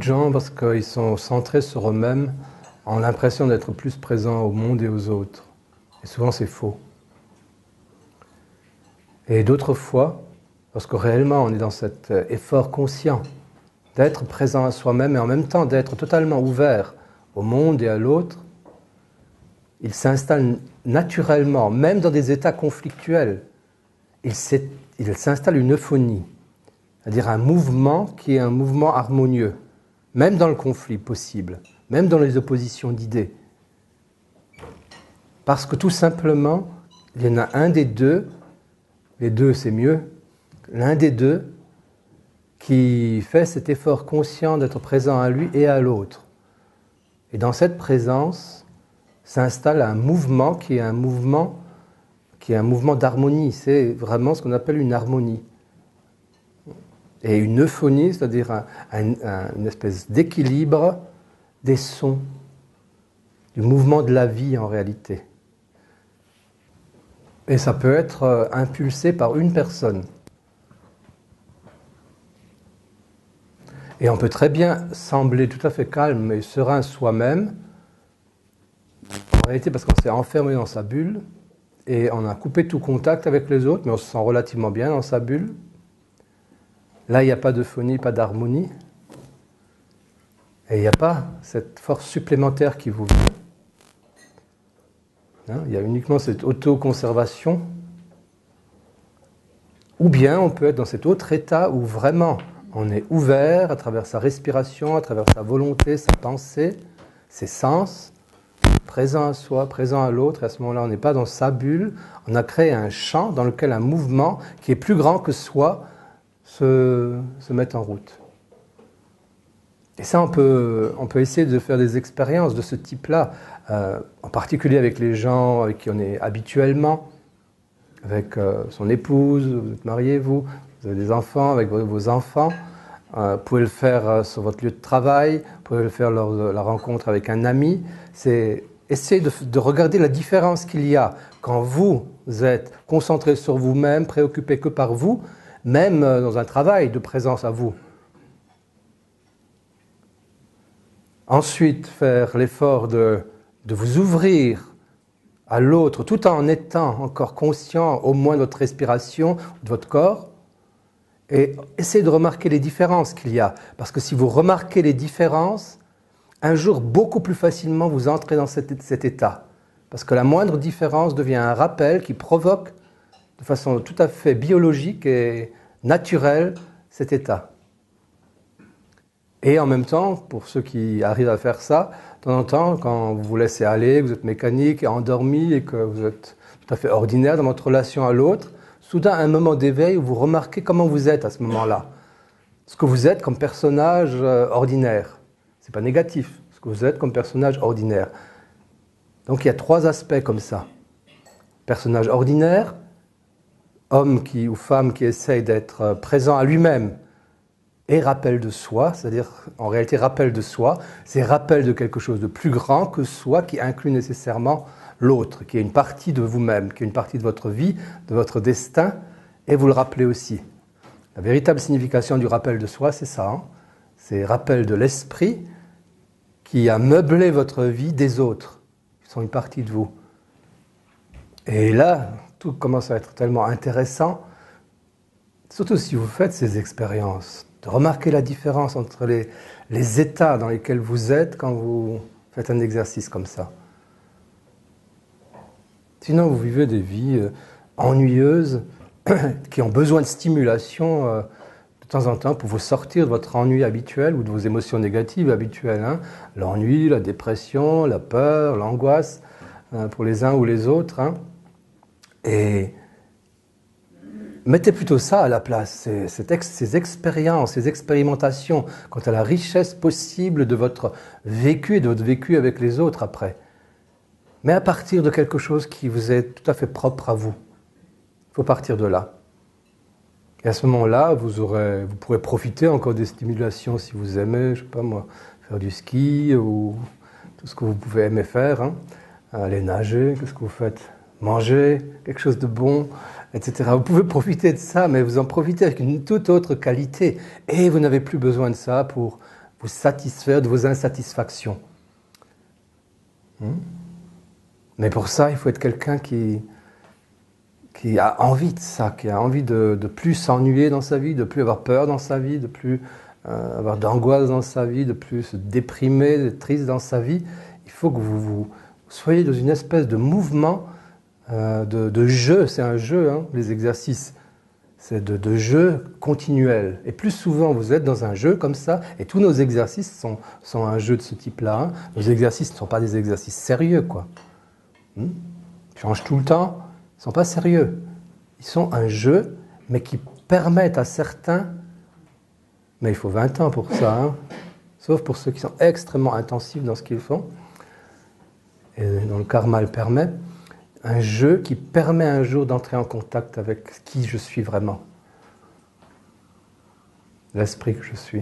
de gens, parce qu'ils sont centrés sur eux-mêmes, ont l'impression d'être plus présents au monde et aux autres. Et souvent c'est faux. Et d'autres fois, lorsque réellement on est dans cet effort conscient d'être présent à soi-même et en même temps d'être totalement ouvert au monde et à l'autre, il s'installe naturellement, même dans des états conflictuels, il s'installe une euphonie, c'est-à-dire un mouvement qui est un mouvement harmonieux, même dans le conflit possible, même dans les oppositions d'idées. Parce que tout simplement, il y en a un des deux, les deux c'est mieux, l'un des deux qui fait cet effort conscient d'être présent à lui et à l'autre. Et dans cette présence s'installe un mouvement qui est un mouvement d'harmonie. C'est vraiment ce qu'on appelle une harmonie. Et une euphonie, c'est-à-dire une espèce d'équilibre des sons, du mouvement de la vie en réalité. Et ça peut être impulsé par une personne. Et on peut très bien sembler tout à fait calme et serein soi-même, en réalité parce qu'on s'est enfermé dans sa bulle et on a coupé tout contact avec les autres, mais on se sent relativement bien dans sa bulle. Là, il n'y a pas d'euphonie, pas d'harmonie. Et il n'y a pas cette force supplémentaire qui vous vient. Il y a uniquement cette autoconservation. Ou bien on peut être dans cet autre état où vraiment on est ouvert à travers sa respiration, à travers sa volonté, sa pensée, ses sens, présent à soi, présent à l'autre. Et à ce moment-là, on n'est pas dans sa bulle. On a créé un champ dans lequel un mouvement qui est plus grand que soi se met en route. Et ça, on peut essayer de faire des expériences de ce type-là, en particulier avec les gens avec qui on est habituellement, avec son épouse, vous êtes marié, vous avez des enfants, avec vos enfants. Vous pouvez le faire sur votre lieu de travail, vous pouvez le faire lors de la rencontre avec un ami. C'est essayer de regarder la différence qu'il y a quand vous êtes concentré sur vous-même, préoccupé que par vous, même dans un travail de présence à vous. Ensuite, faire l'effort de vous ouvrir à l'autre, tout en étant encore conscient au moins de votre respiration, de votre corps, et essayez de remarquer les différences qu'il y a. Parce que si vous remarquez les différences, un jour, beaucoup plus facilement, vous entrez dans cet état. Parce que la moindre différence devient un rappel qui provoque, de façon tout à fait biologique et naturelle, cet état. Et en même temps, pour ceux qui arrivent à faire ça, de temps en temps, quand vous vous laissez aller, que vous êtes mécanique et endormi et que vous êtes tout à fait ordinaire dans votre relation à l'autre, soudain, un moment d'éveil où vous remarquez comment vous êtes à ce moment-là. Ce que vous êtes comme personnage ordinaire. Ce n'est pas négatif, ce que vous êtes comme personnage ordinaire. Donc il y a trois aspects comme ça. Personnage ordinaire, homme ou femme qui essaye d'être présent à lui-même, et rappel de soi, c'est-à-dire en réalité rappel de soi, c'est rappel de quelque chose de plus grand que soi qui inclut nécessairement l'autre, qui est une partie de vous-même, qui est une partie de votre vie, de votre destin, et vous le rappelez aussi. La véritable signification du rappel de soi, c'est ça, c'est rappel de l'esprit qui a meublé votre vie des autres, qui sont une partie de vous. Et là, tout commence à être tellement intéressant, surtout si vous faites ces expériences, de remarquer la différence entre les états dans lesquels vous êtes quand vous faites un exercice comme ça. Sinon, vous vivez des vies ennuyeuses qui ont besoin de stimulation de temps en temps pour vous sortir de votre ennui habituel ou de vos émotions négatives habituelles. L'ennui, la dépression, la peur, l'angoisse, pour les uns ou les autres. Et mettez plutôt ça à la place, ces expériences, ces expérimentations quant à la richesse possible de votre vécu et de votre vécu avec les autres après. Mais à partir de quelque chose qui vous est tout à fait propre à vous. Il faut partir de là. Et à ce moment-là, vous pourrez profiter encore des stimulations si vous aimez, je sais pas moi, faire du ski ou tout ce que vous pouvez aimer faire, aller nager, qu'est-ce que vous faites ? Manger quelque chose de bon, etc. Vous pouvez profiter de ça, mais vous en profitez avec une toute autre qualité. Et vous n'avez plus besoin de ça pour vous satisfaire de vos insatisfactions. Mais pour ça, il faut être quelqu'un qui a envie de ça, qui a envie de plus s'ennuyer dans sa vie, de plus avoir peur dans sa vie, de plus avoir d'angoisse dans sa vie, de plus se déprimer, d'être triste dans sa vie. Il faut que vous soyez dans une espèce de mouvement de jeu. C'est un jeu, hein, les exercices. C'est de jeu continuel. Et plus souvent vous êtes dans un jeu comme ça, et tous nos exercices sont un jeu de ce type-là. Hein. Nos exercices ne sont pas des exercices sérieux, quoi. Ils changent tout le temps, ils ne sont pas sérieux. Ils sont un jeu, mais qui permettent à certains, mais il faut 20 ans pour ça, hein, sauf pour ceux qui sont extrêmement intensifs dans ce qu'ils font, et dont le karma le permet, un jeu qui permet un jour d'entrer en contact avec qui je suis vraiment, l'esprit que je suis.